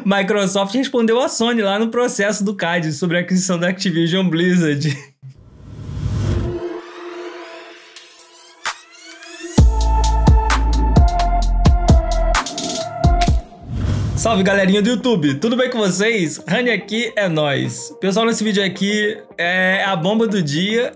Microsoft respondeu a Sony lá no processo do CAD sobre a aquisição da Activision Blizzard. Salve, galerinha do YouTube, tudo bem com vocês? Rani aqui, é nóis. Pessoal, nesse vídeo aqui é a bomba do dia.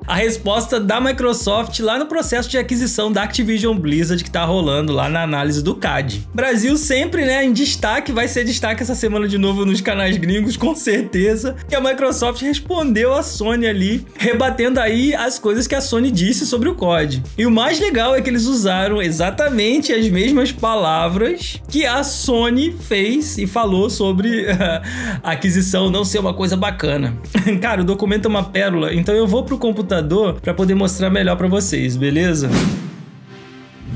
A resposta da Microsoft lá no processo de aquisição da Activision Blizzard que tá rolando lá na análise do CAD. Brasil sempre, né, em destaque, vai ser destaque essa semana de novo nos canais gringos, com certeza. E a Microsoft respondeu a Sony ali, rebatendo aí as coisas que a Sony disse sobre o COD. E o mais legal é que eles usaram exatamente as mesmas palavras que a Sony fez e falou sobre a aquisição não ser uma coisa bacana. Cara, o documento é uma pérola, então eu vou pro computador para poder mostrar melhor para vocês, beleza?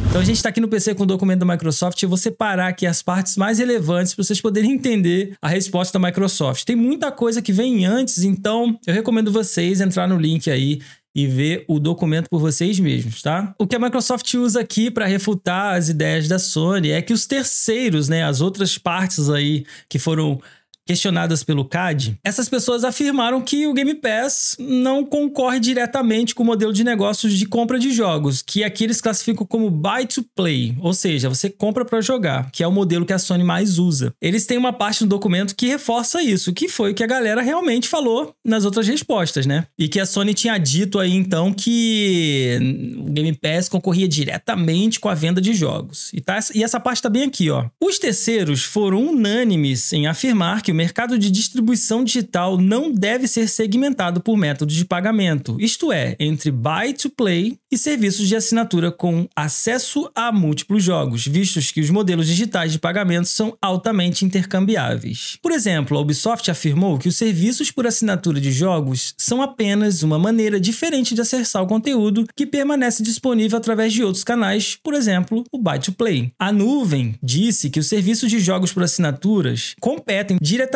Então a gente está aqui no PC com o documento da Microsoft e eu vou separar aqui as partes mais relevantes para vocês poderem entender a resposta da Microsoft. Tem muita coisa que vem antes, então eu recomendo vocês entrar no link aí e ver o documento por vocês mesmos, tá? O que a Microsoft usa aqui para refutar as ideias da Sony é que os terceiros, né, as outras partes aí que foram questionadas pelo CAD, essas pessoas afirmaram que o Game Pass não concorre diretamente com o modelo de negócios de compra de jogos, que aqui eles classificam como buy to play, ou seja, você compra para jogar, que é o modelo que a Sony mais usa. Eles têm uma parte no documento que reforça isso, que foi o que a galera realmente falou nas outras respostas, né? E que a Sony tinha dito aí então que o Game Pass concorria diretamente com a venda de jogos. E essa parte tá bem aqui, ó. Os terceiros foram unânimes em afirmar que o mercado de distribuição digital não deve ser segmentado por métodos de pagamento, isto é, entre buy to play e serviços de assinatura com acesso a múltiplos jogos, vistos que os modelos digitais de pagamento são altamente intercambiáveis. Por exemplo, a Ubisoft afirmou que os serviços por assinatura de jogos são apenas uma maneira diferente de acessar o conteúdo que permanece disponível através de outros canais, por exemplo, o buy to play. A nuvem disse que os serviços de jogos por assinaturas competem diretamente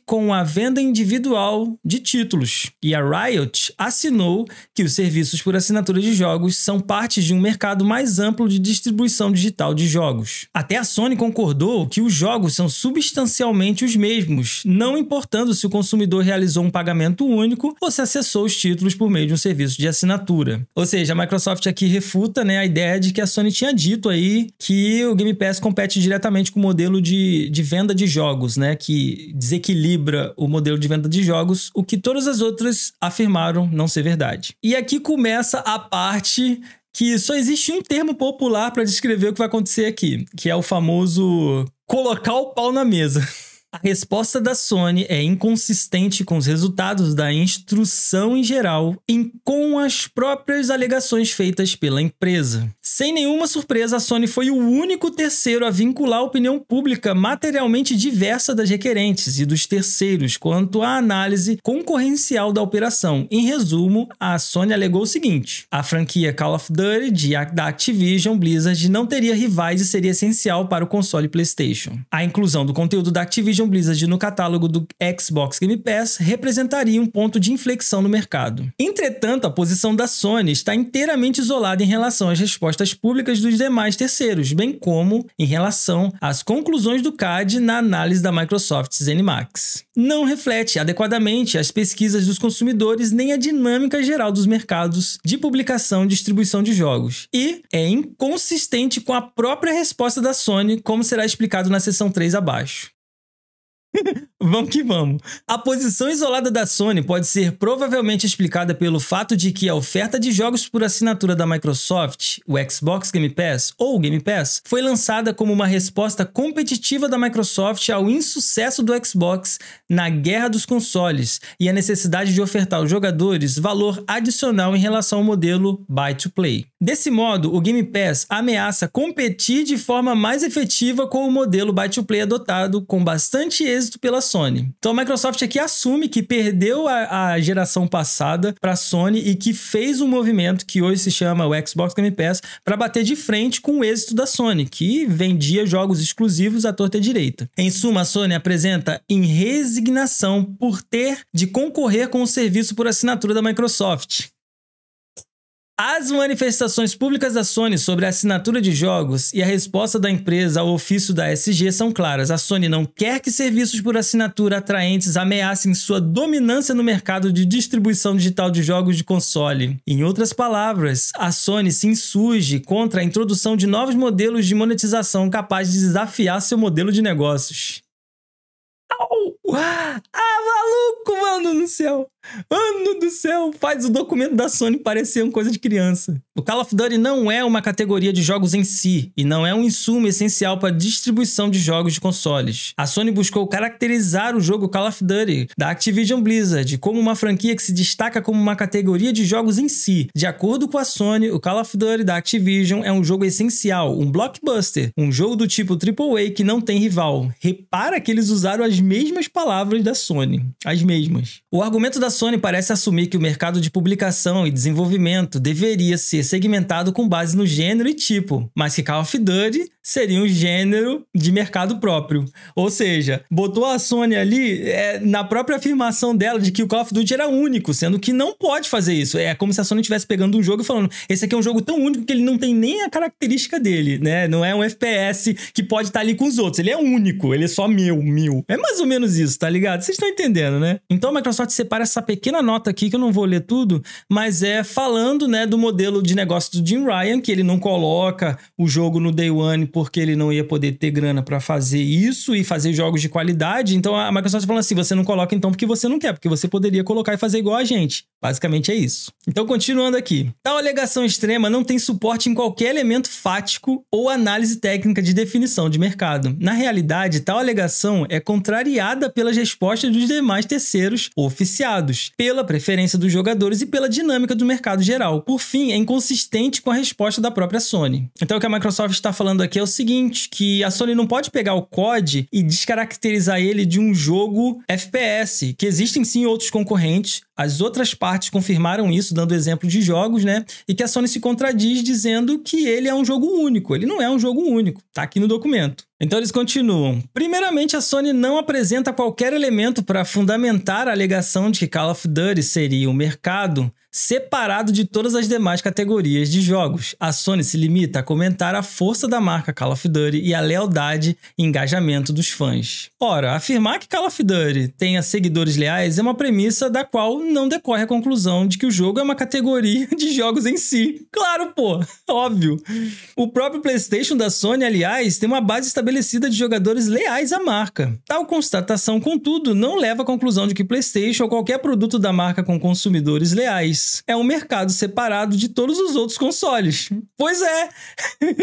com a venda individual de títulos. E a Riot assinou que os serviços por assinatura de jogos são parte de um mercado mais amplo de distribuição digital de jogos. Até a Sony concordou que os jogos são substancialmente os mesmos, não importando se o consumidor realizou um pagamento único ou se acessou os títulos por meio de um serviço de assinatura. Ou seja, a Microsoft aqui refuta, né, a ideia de que a Sony tinha dito aí que o Game Pass compete diretamente com o modelo de venda de jogos, né, que desequilibra o modelo de venda de jogos, o que todas as outras afirmaram não ser verdade. E aqui começa a parte que só existe um termo popular para descrever o que vai acontecer aqui, que é o famoso colocar o pau na mesa. A resposta da Sony é inconsistente com os resultados da instrução em geral e com as próprias alegações feitas pela empresa. Sem nenhuma surpresa, a Sony foi o único terceiro a vincular a opinião pública materialmente diversa das requerentes e dos terceiros quanto à análise concorrencial da operação. Em resumo, a Sony alegou o seguinte: a franquia Call of Duty da Activision Blizzard não teria rivais e seria essencial para o console PlayStation. A inclusão do conteúdo da Activision Blizzard no catálogo do Xbox Game Pass representaria um ponto de inflexão no mercado. Entretanto, a posição da Sony está inteiramente isolada em relação às respostas públicas dos demais terceiros, bem como em relação às conclusões do CAD na análise da Microsoft ZeniMax. Não reflete adequadamente as pesquisas dos consumidores nem a dinâmica geral dos mercados de publicação e distribuição de jogos, e é inconsistente com a própria resposta da Sony, como será explicado na seção 3 abaixo. Vamos que vamos. A posição isolada da Sony pode ser provavelmente explicada pelo fato de que a oferta de jogos por assinatura da Microsoft, o Xbox Game Pass ou o Game Pass, foi lançada como uma resposta competitiva da Microsoft ao insucesso do Xbox na guerra dos consoles e a necessidade de ofertar aos jogadores valor adicional em relação ao modelo buy to play. Desse modo, o Game Pass ameaça competir de forma mais efetiva com o modelo buy to play adotado com bastante êxito pela Sony. Então a Microsoft aqui assume que perdeu a geração passada para a Sony e que fez um movimento que hoje se chama o Xbox Game Pass para bater de frente com o êxito da Sony, que vendia jogos exclusivos à torta e à direita. Em suma, a Sony apresenta em resignação por ter de concorrer com o serviço por assinatura da Microsoft. As manifestações públicas da Sony sobre a assinatura de jogos e a resposta da empresa ao ofício da SG são claras. A Sony não quer que serviços por assinatura atraentes ameacem sua dominância no mercado de distribuição digital de jogos de console. Em outras palavras, a Sony se insurge contra a introdução de novos modelos de monetização capazes de desafiar seu modelo de negócios. Maluco, mano do céu. Mano do céu, faz o documento da Sony parecer uma coisa de criança. O Call of Duty não é uma categoria de jogos em si e não é um insumo essencial para a distribuição de jogos de consoles. A Sony buscou caracterizar o jogo Call of Duty da Activision Blizzard como uma franquia que se destaca como uma categoria de jogos em si. De acordo com a Sony, o Call of Duty da Activision é um jogo essencial, um blockbuster, um jogo do tipo AAA que não tem rival. Repara que eles usaram as mesmas palavras da Sony, as mesmas. O argumento da Sony parece assumir que o mercado de publicação e desenvolvimento deveria ser segmentado com base no gênero e tipo, mas que Call of Duty seria um gênero de mercado próprio. Ou seja, botou a Sony ali na própria afirmação dela de que o Call of Duty era único, sendo que não pode fazer isso. É como se a Sony estivesse pegando um jogo e falando, esse aqui é um jogo tão único que ele não tem nem a característica dele, né? Não é um FPS que pode estar ali com os outros. Ele é único, ele é só meu. É mais ou menos isso, tá ligado? Vocês estão entendendo, né? Então a Microsoft separa essa pequena nota aqui, que eu não vou ler tudo, mas é falando, né, do modelo de negócio do Jim Ryan, que ele não coloca o jogo no Day One porque ele não ia poder ter grana pra fazer isso e fazer jogos de qualidade. Então a Microsoft falando assim, você não coloca então porque você não quer, porque você poderia colocar e fazer igual a gente. Basicamente é isso. Então, continuando aqui. Tal alegação extrema não tem suporte em qualquer elemento fático ou análise técnica de definição de mercado. Na realidade, tal alegação é contrariada pelas respostas dos demais terceiros oficiados, pela preferência dos jogadores e pela dinâmica do mercado geral. Por fim, é inconsistente com a resposta da própria Sony. Então, o que a Microsoft está falando aqui é o seguinte, que a Sony não pode pegar o COD e descaracterizar ele de um jogo FPS, que existem sim outros concorrentes. As outras partes confirmaram isso, dando exemplo de jogos, né? E que a Sony se contradiz dizendo que ele é um jogo único. Ele não é um jogo único. Tá aqui no documento. Então eles continuam. Primeiramente, a Sony não apresenta qualquer elemento para fundamentar a alegação de que Call of Duty seria um mercado separado de todas as demais categorias de jogos. A Sony se limita a comentar a força da marca Call of Duty e a lealdade e engajamento dos fãs. Ora, afirmar que Call of Duty tenha seguidores leais é uma premissa da qual não decorre a conclusão de que o jogo é uma categoria de jogos em si. Claro, pô, óbvio. O próprio PlayStation da Sony, aliás, tem uma base estabelecida de jogadores leais à marca. Tal constatação, contudo, não leva à conclusão de que PlayStation ou qualquer produto da marca com consumidores leais é um mercado separado de todos os outros consoles. Pois é,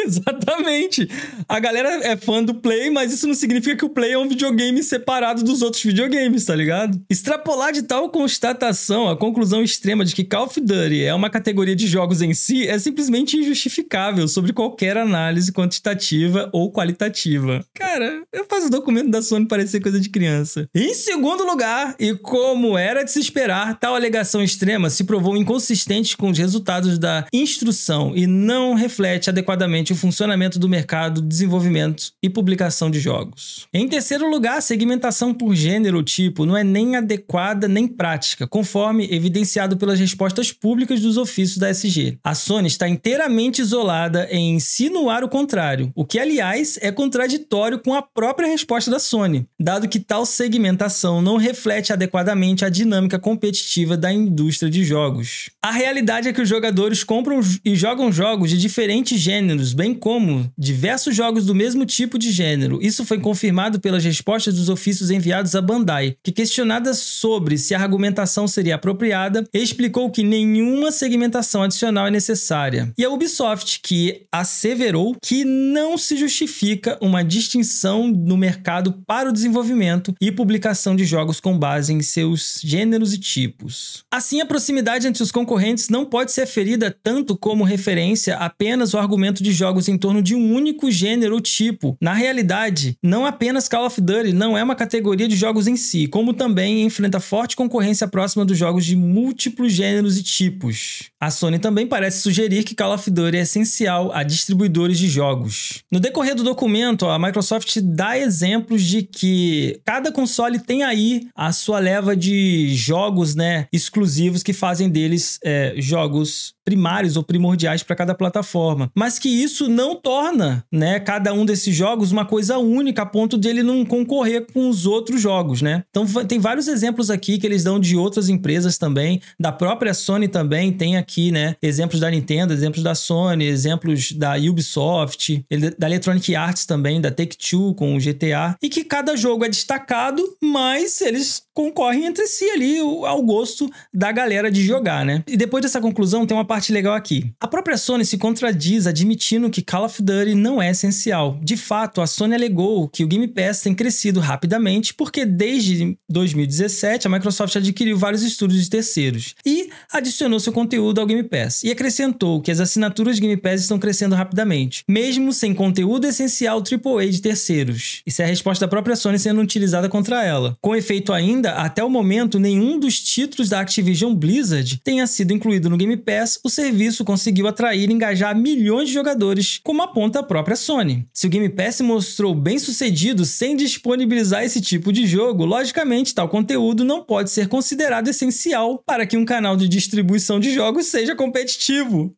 exatamente. A galera é fã do Play, mas isso não significa que o Play é um videogame separado dos outros videogames, tá ligado? Extrapolar de tal constatação a conclusão extrema de que Call of Duty é uma categoria de jogos em si é simplesmente injustificável sobre qualquer análise quantitativa ou qualitativa. Cara, eu faço o documento da Sony parecer coisa de criança. Em segundo lugar, e como era de se esperar, tal alegação extrema se provou inconsistente com os resultados da instrução e não reflete adequadamente o funcionamento do mercado, desenvolvimento e publicação de jogos. Em terceiro lugar, a segmentação por gênero ou tipo não é nem adequada nem prática, conforme evidenciado pelas respostas públicas dos ofícios da SG. A Sony está inteiramente isolada em insinuar o contrário, o que, aliás, é contraditório com a própria resposta da Sony, dado que tal segmentação não reflete adequadamente a dinâmica competitiva da indústria de jogos. A realidade é que os jogadores compram e jogam jogos de diferentes gêneros, bem como diversos jogos do mesmo tipo de gênero. Isso foi confirmado pelas respostas dos ofícios enviados à Bandai, que, questionada sobre se a argumentação seria apropriada, explicou que nenhuma segmentação adicional é necessária. E a Ubisoft, que asseverou que não se justifica uma distinção no mercado para o desenvolvimento e publicação de jogos com base em seus gêneros e tipos. Assim, a proximidade entre os concorrentes não pode ser aferida tanto como referência apenas ao argumento de jogos em torno de um único gênero ou tipo. Na realidade, não apenas Call of Duty não é uma categoria de jogos em si, como também enfrenta forte concorrência próxima dos jogos de múltiplos gêneros e tipos. A Sony também parece sugerir que Call of Duty é essencial a distribuidores de jogos. No decorrer do documento, a Microsoft dá exemplos de que cada console tem aí a sua leva de jogos, né, exclusivos que fazem deles jogos primários ou primordiais para cada plataforma, mas que isso não torna, né, cada um desses jogos uma coisa única a ponto de ele não concorrer com os outros jogos, né? Então tem vários exemplos aqui que eles dão de outras empresas também, da própria Sony também tem aqui, né, exemplos da Nintendo, exemplos da Sony, exemplos da Ubisoft, da Electronic Arts também, da Take-Two com o GTA, e que cada jogo é destacado, mas eles concorrem entre si ali ao gosto da galera de jogar, né? E depois dessa conclusão tem uma parte legal aqui. A própria Sony se contradiz admitindo que Call of Duty não é essencial. De fato, a Sony alegou que o Game Pass tem crescido rapidamente porque desde 2017 a Microsoft adquiriu vários estúdios de terceiros e adicionou seu conteúdo ao Game Pass e acrescentou que as assinaturas de Game Pass estão crescendo rapidamente, mesmo sem conteúdo essencial AAA de terceiros. Isso é a resposta da própria Sony sendo utilizada contra ela. Com efeito ainda, até o momento, nenhum dos títulos da Activision Blizzard tenha sido incluído no Game Pass. O serviço conseguiu atrair e engajar milhões de jogadores, como aponta a própria Sony. Se o Game Pass se mostrou bem sucedido sem disponibilizar esse tipo de jogo, logicamente tal conteúdo não pode ser considerado essencial para que um canal de distribuição de jogos seja competitivo.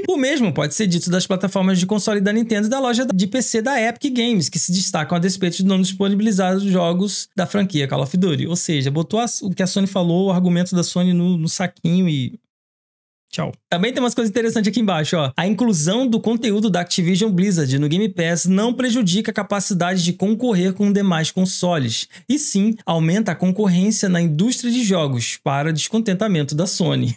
O mesmo pode ser dito das plataformas de console da Nintendo e da loja de PC da Epic Games, que se destacam a despeito de não disponibilizar os jogos da franquia Call of Duty. Ou seja, botou o que a Sony falou, o argumento da Sony no saquinho e... tchau. Também tem umas coisas interessantes aqui embaixo, ó. A inclusão do conteúdo da Activision Blizzard no Game Pass não prejudica a capacidade de concorrer com demais consoles, e sim aumenta a concorrência na indústria de jogos, para descontentamento da Sony.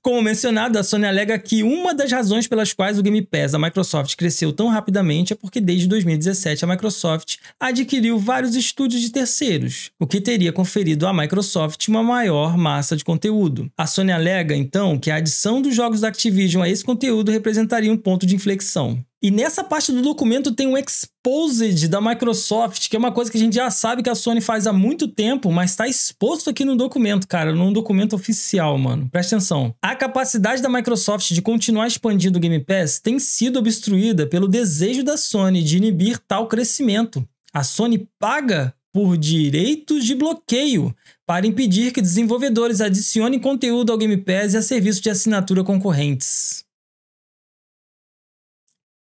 Como mencionado, a Sony alega que uma das razões pelas quais o Game Pass da Microsoft cresceu tão rapidamente é porque desde 2017 a Microsoft adquiriu vários estúdios de terceiros, o que teria conferido à Microsoft uma maior massa de conteúdo. A Sony alega, então, que a adição dos jogos da Activision a esse conteúdo representaria um ponto de inflexão. E nessa parte do documento tem um exposed da Microsoft, que é uma coisa que a gente já sabe que a Sony faz há muito tempo, mas está exposto aqui no documento, cara, num documento oficial, mano. Presta atenção. A capacidade da Microsoft de continuar expandindo o Game Pass tem sido obstruída pelo desejo da Sony de inibir tal crescimento. A Sony paga por direitos de bloqueio para impedir que desenvolvedores adicionem conteúdo ao Game Pass e a serviços de assinatura concorrentes.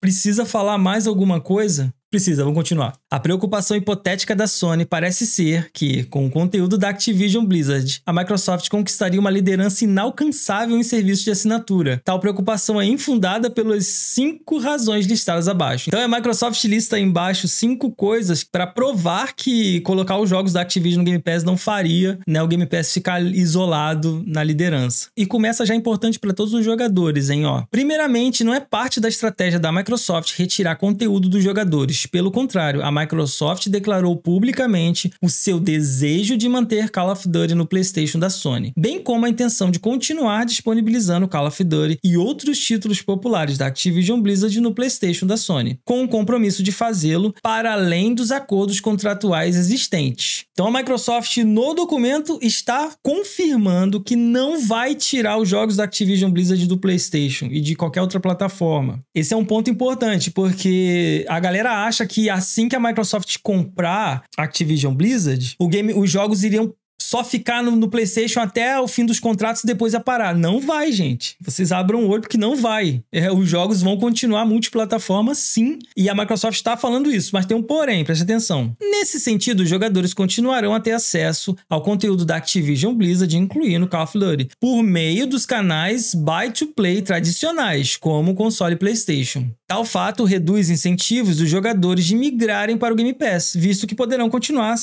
Precisa falar mais alguma coisa? Precisa, vamos continuar. A preocupação hipotética da Sony parece ser que, com o conteúdo da Activision Blizzard, a Microsoft conquistaria uma liderança inalcançável em serviços de assinatura. Tal preocupação é infundada pelas 5 razões listadas abaixo. Então a Microsoft lista aí embaixo 5 coisas para provar que colocar os jogos da Activision no Game Pass não faria, né, o Game Pass ficar isolado na liderança. E começa já importante para todos os jogadores, hein, ó. Primeiramente, não é parte da estratégia da Microsoft retirar conteúdo dos jogadores. Pelo contrário, a Microsoft declarou publicamente o seu desejo de manter Call of Duty no PlayStation da Sony, bem como a intenção de continuar disponibilizando Call of Duty e outros títulos populares da Activision Blizzard no PlayStation da Sony, com o compromisso de fazê-lo para além dos acordos contratuais existentes. Então a Microsoft no documento está confirmando que não vai tirar os jogos da Activision Blizzard do PlayStation e de qualquer outra plataforma. Esse é um ponto importante, porque a galera acha que assim que a Microsoft comprar a Activision Blizzard, os jogos iriam só ficar no PlayStation até o fim dos contratos e depois ia parar. Não vai, gente. Vocês abram o olho porque não vai. Os jogos vão continuar multiplataforma, sim. E a Microsoft está falando isso, mas tem um porém, preste atenção. Nesse sentido, os jogadores continuarão a ter acesso ao conteúdo da Activision Blizzard, incluindo Call of Duty, por meio dos canais buy-to-play tradicionais, como o console PlayStation. Tal fato reduz incentivos dos jogadores de migrarem para o Game Pass, visto que poderão continuar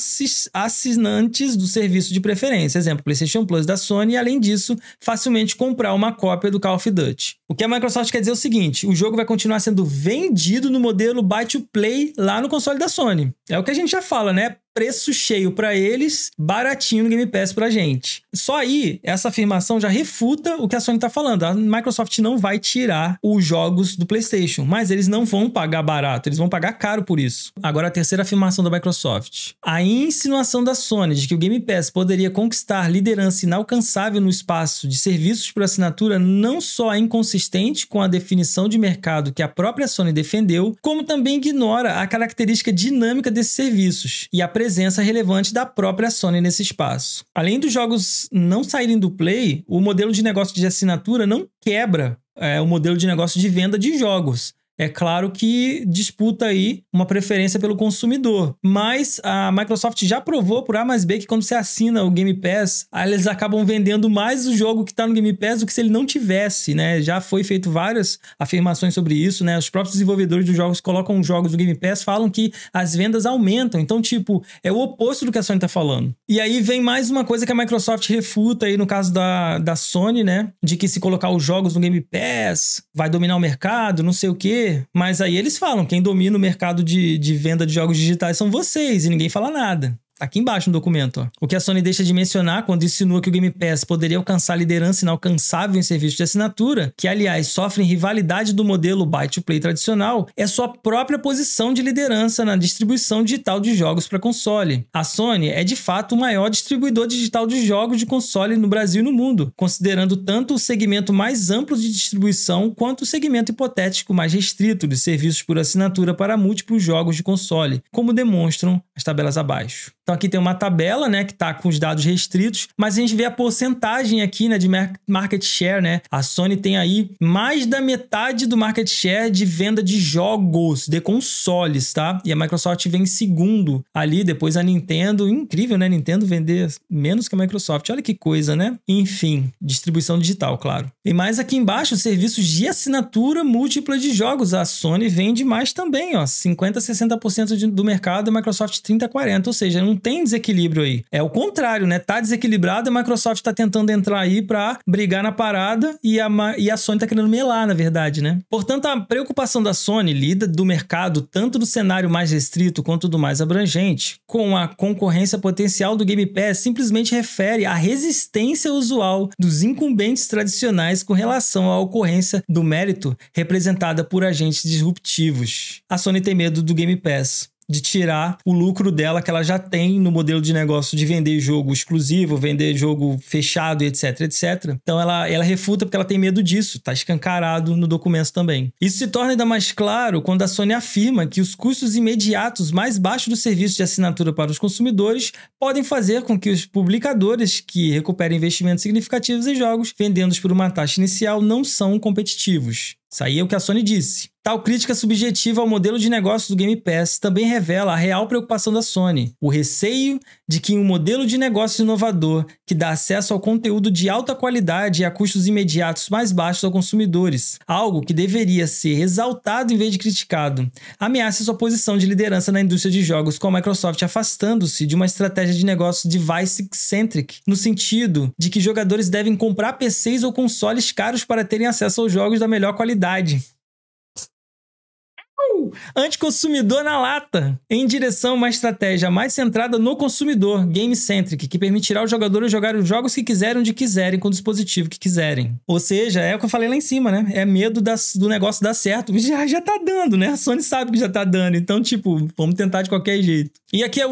assinantes do serviço de preferência, exemplo, PlayStation Plus da Sony, e além disso, facilmente comprar uma cópia do Call of Duty. O que a Microsoft quer dizer é o seguinte, o jogo vai continuar sendo vendido no modelo buy-to-play lá no console da Sony. É o que a gente já fala, né? preço cheio para eles, baratinho no Game Pass pra gente. Só aí, essa afirmação já refuta o que a Sony tá falando. A Microsoft não vai tirar os jogos do PlayStation, mas eles não vão pagar barato, eles vão pagar caro por isso. Agora, a terceira afirmação da Microsoft. A insinuação da Sony de que o Game Pass poderia conquistar liderança inalcançável no espaço de serviços por assinatura não só é inconsistente com a definição de mercado que a própria Sony defendeu, como também ignora a característica dinâmica desses serviços e a presença relevante da própria Sony nesse espaço. Além dos jogos não saírem do Play, o modelo de negócio de assinatura não quebra o modelo de negócio de venda de jogos. É claro que disputa aí uma preferência pelo consumidor, mas a Microsoft já provou por A mais B que quando você assina o Game Pass, eles acabam vendendo mais o jogo que está no Game Pass do que se ele não tivesse, né? Já foi feito várias afirmações sobre isso, né? Os próprios desenvolvedores dos jogos colocam jogos do Game Pass, falam que as vendas aumentam, então tipo, é o oposto do que a Sony tá falando. E aí vem mais uma coisa que a Microsoft refuta aí no caso da Sony, né? De que se colocar os jogos no Game Pass, vai dominar o mercado, não sei o quê. Mas aí eles falam, quem domina o mercado de venda de jogos digitais são vocês e ninguém fala nada. Aqui embaixo no documento, ó. O que a Sony deixa de mencionar quando insinua que o Game Pass poderia alcançar liderança inalcançável em serviços de assinatura, que aliás sofrem rivalidade do modelo buy-to-play tradicional, é sua própria posição de liderança na distribuição digital de jogos para console. A Sony é de fato o maior distribuidor digital de jogos de console no Brasil e no mundo, considerando tanto o segmento mais amplo de distribuição quanto o segmento hipotético mais restrito de serviços por assinatura para múltiplos jogos de console, como demonstram as tabelas abaixo. Então aqui tem uma tabela, né, que está com os dados restritos, mas a gente vê a porcentagem aqui, né, de market share, né? A Sony tem aí mais da metade do market share de venda de jogos, de consoles, tá? E a Microsoft vem em segundo ali, depois a Nintendo. Incrível, né? Nintendo vender menos que a Microsoft. Olha que coisa, né? Enfim, distribuição digital, claro. E mais aqui embaixo, serviços de assinatura múltipla de jogos. A Sony vende mais também, ó, 50% a 60% do mercado, a Microsoft 30% a 40%, ou seja, não tem desequilíbrio aí. É o contrário, né? Tá desequilibrado, a Microsoft tá tentando entrar aí pra brigar na parada e a Sony tá querendo melar, na verdade, né? Portanto, a preocupação da Sony, líder do mercado, tanto do cenário mais restrito quanto do mais abrangente, com a concorrência potencial do Game Pass, simplesmente refere à resistência usual dos incumbentes tradicionais com relação à ocorrência do mérito representada por agentes disruptivos. A Sony tem medo do Game Pass, de tirar o lucro dela que ela já tem no modelo de negócio de vender jogo exclusivo, vender jogo fechado, etc, etc. Então ela refuta porque ela tem medo disso, tá escancarado no documento também. Isso se torna ainda mais claro quando a Sony afirma que os custos imediatos mais baixos do serviço de assinatura para os consumidores podem fazer com que os publicadores que recuperem investimentos significativos em jogos vendidos por uma taxa inicial não são competitivos. Isso aí é o que a Sony disse. Tal crítica subjetiva ao modelo de negócio do Game Pass também revela a real preocupação da Sony, o receio de que um modelo de negócio inovador que dá acesso ao conteúdo de alta qualidade e a custos imediatos mais baixos aos consumidores, algo que deveria ser exaltado em vez de criticado, ameaça sua posição de liderança na indústria de jogos, com a Microsoft afastando-se de uma estratégia de negócio device-centric, no sentido de que jogadores devem comprar PCs ou consoles caros para terem acesso aos jogos da melhor qualidade. Anticonsumidor na lata, em direção a uma estratégia mais centrada no consumidor, game-centric, que permitirá aos jogadores jogar os jogos que quiserem, onde quiserem, com o dispositivo que quiserem. Ou seja, é o que eu falei lá em cima, né? É medo do negócio dar certo. Já tá dando, né? A Sony sabe que já tá dando, então, tipo, vamos tentar de qualquer jeito. E aqui o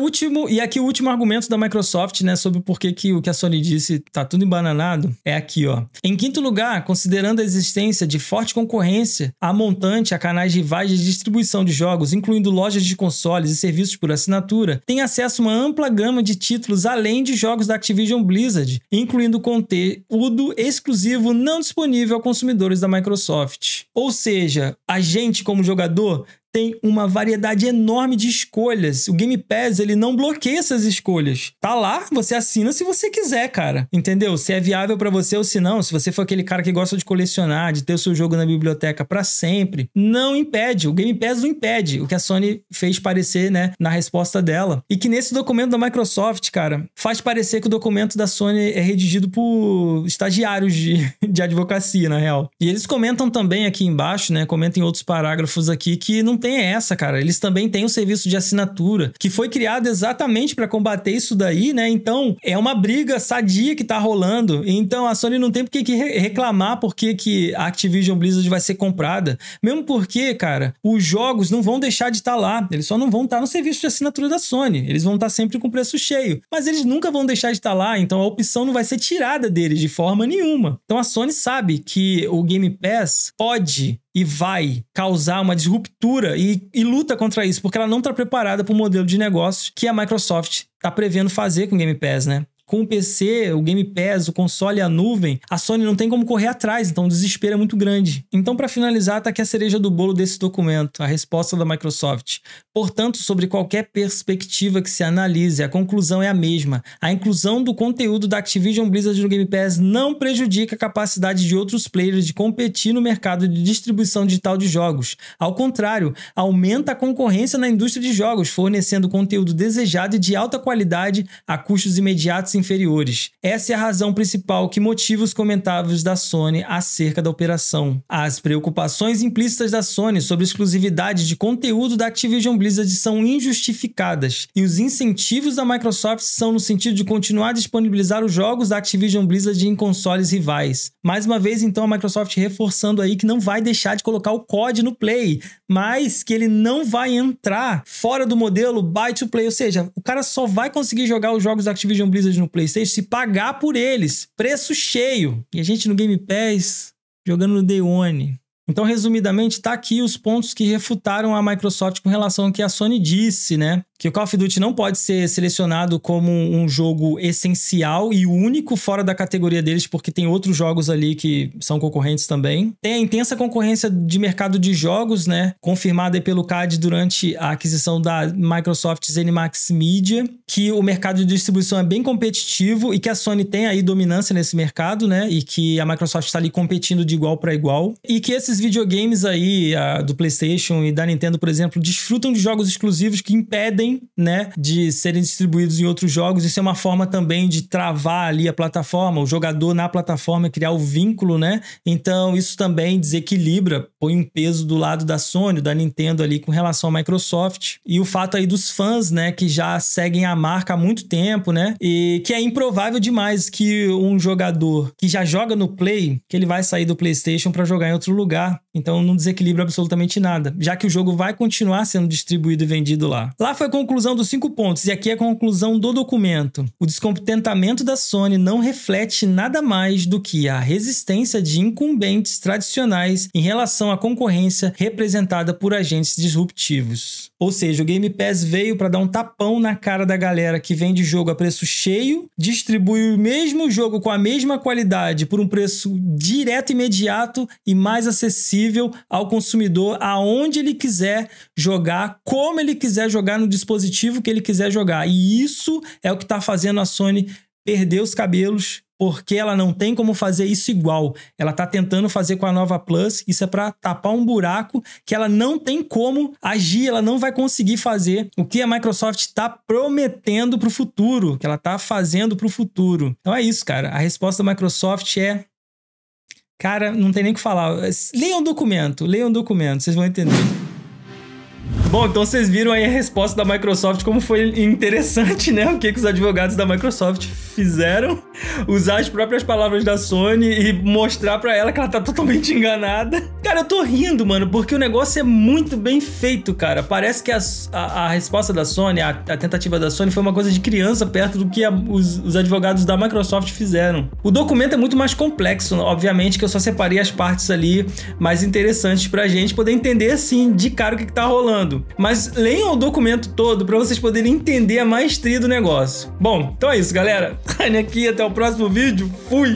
último argumento da Microsoft, né, sobre por que o que a Sony disse tá tudo embananado, é aqui, ó. Em quinto lugar, considerando a existência de forte concorrência a montante a canais rivais de distribuição de jogos, incluindo lojas de consoles e serviços por assinatura, tem acesso a uma ampla gama de títulos além de jogos da Activision Blizzard, incluindo conteúdo exclusivo não disponível a consumidores da Microsoft. Ou seja, a gente como jogador tem uma variedade enorme de escolhas. O Game Pass, ele não bloqueia essas escolhas. Tá lá, você assina se você quiser, cara. Entendeu? Se é viável pra você ou se não. Se você for aquele cara que gosta de colecionar, de ter o seu jogo na biblioteca pra sempre, não impede. O Game Pass não impede. O que a Sony fez parecer, né, na resposta dela. E que nesse documento da Microsoft, cara, faz parecer que o documento da Sony é redigido por estagiários de advocacia, na real. E eles comentam também aqui embaixo, né, comentam em outros parágrafos aqui, que não tem é essa, cara. Eles também têm um serviço de assinatura que foi criado exatamente para combater isso daí, né? Então, é uma briga sadia que tá rolando. Então, a Sony não tem por que reclamar porque que a Activision Blizzard vai ser comprada. Mesmo porque, cara, os jogos não vão deixar de estar lá. Eles só não vão estar no serviço de assinatura da Sony. Eles vão estar sempre com preço cheio. Mas eles nunca vão deixar de estar lá, então a opção não vai ser tirada deles de forma nenhuma. Então a Sony sabe que o Game Pass pode e vai causar uma disruptura e luta contra isso, porque ela não está preparada para o modelo de negócio que a Microsoft está prevendo fazer com o Game Pass, né? Com o PC, o Game Pass, o console e a nuvem, a Sony não tem como correr atrás, então o desespero é muito grande. Então, para finalizar, tá aqui a cereja do bolo desse documento, a resposta da Microsoft. Portanto, sobre qualquer perspectiva que se analise, a conclusão é a mesma. A inclusão do conteúdo da Activision Blizzard no Game Pass não prejudica a capacidade de outros players de competir no mercado de distribuição digital de jogos. Ao contrário, aumenta a concorrência na indústria de jogos, fornecendo conteúdo desejado e de alta qualidade a custos imediatos inferiores. Essa é a razão principal que motiva os comentários da Sony acerca da operação. As preocupações implícitas da Sony sobre exclusividade de conteúdo da Activision Blizzard são injustificadas, e os incentivos da Microsoft são no sentido de continuar a disponibilizar os jogos da Activision Blizzard em consoles rivais. Mais uma vez, então, a Microsoft reforçando aí que não vai deixar de colocar o COD no Play, mas que ele não vai entrar fora do modelo buy to play, ou seja, o cara só vai conseguir jogar os jogos da Activision Blizzard no PlayStation se pagar por eles, preço cheio. E a gente no Game Pass jogando no Day One. Então, resumidamente, tá aqui os pontos que refutaram a Microsoft com relação ao que a Sony disse, né? Que o Call of Duty não pode ser selecionado como um jogo essencial e único fora da categoria deles, porque tem outros jogos ali que são concorrentes também. Tem a intensa concorrência de mercado de jogos, né? Confirmada pelo CAD durante a aquisição da Microsoft ZeniMax Media, que o mercado de distribuição é bem competitivo e que a Sony tem aí dominância nesse mercado, né? E que a Microsoft está ali competindo de igual para igual. E que esses videogames aí, do PlayStation e da Nintendo, por exemplo, desfrutam de jogos exclusivos que impedem, né, de serem distribuídos em outros jogos. Isso é uma forma também de travar ali a plataforma, o jogador na plataforma, criar o vínculo, né? Então isso também desequilibra, põe um peso do lado da Sony, da Nintendo ali com relação à Microsoft. E o fato aí dos fãs, né, que já seguem a marca há muito tempo, né? E que é improvável demais que um jogador que já joga no Play, que ele vai sair do PlayStation para jogar em outro lugar. Então não desequilibra absolutamente nada, já que o jogo vai continuar sendo distribuído e vendido lá. Lá foi a conclusão dos 5 pontos, e aqui é a conclusão do documento. O descontentamento da Sony não reflete nada mais do que a resistência de incumbentes tradicionais em relação à concorrência representada por agentes disruptivos. Ou seja, o Game Pass veio para dar um tapão na cara da galera que vende jogo a preço cheio, distribui o mesmo jogo com a mesma qualidade por um preço direto e imediato e mais acessível ao consumidor aonde ele quiser jogar, como ele quiser jogar, no dispositivo que ele quiser jogar. E isso é o que está fazendo a Sony perder os cabelos, porque ela não tem como fazer isso igual. Ela está tentando fazer com a Nova Plus, isso é para tapar um buraco que ela não tem como agir, ela não vai conseguir fazer o que a Microsoft está prometendo para o futuro, que ela está fazendo para o futuro. Então é isso, cara. A resposta da Microsoft é... Cara, não tem nem o que falar. Leiam o documento, vocês vão entender. Bom, então vocês viram aí a resposta da Microsoft, como foi interessante, né? O que os advogados da Microsoft fizeram, usar as próprias palavras da Sony e mostrar pra ela que ela tá totalmente enganada. Cara, eu tô rindo, mano, porque o negócio é muito bem feito, cara. Parece que a resposta da Sony, a tentativa da Sony foi uma coisa de criança perto do que os advogados da Microsoft fizeram. O documento é muito mais complexo, obviamente que eu só separei as partes ali mais interessantes pra gente poder entender, assim, de cara o que tá rolando. Mas leiam o documento todo pra vocês poderem entender a maestria do negócio. Bom, então é isso, galera. Aqui, até o próximo vídeo. Fui!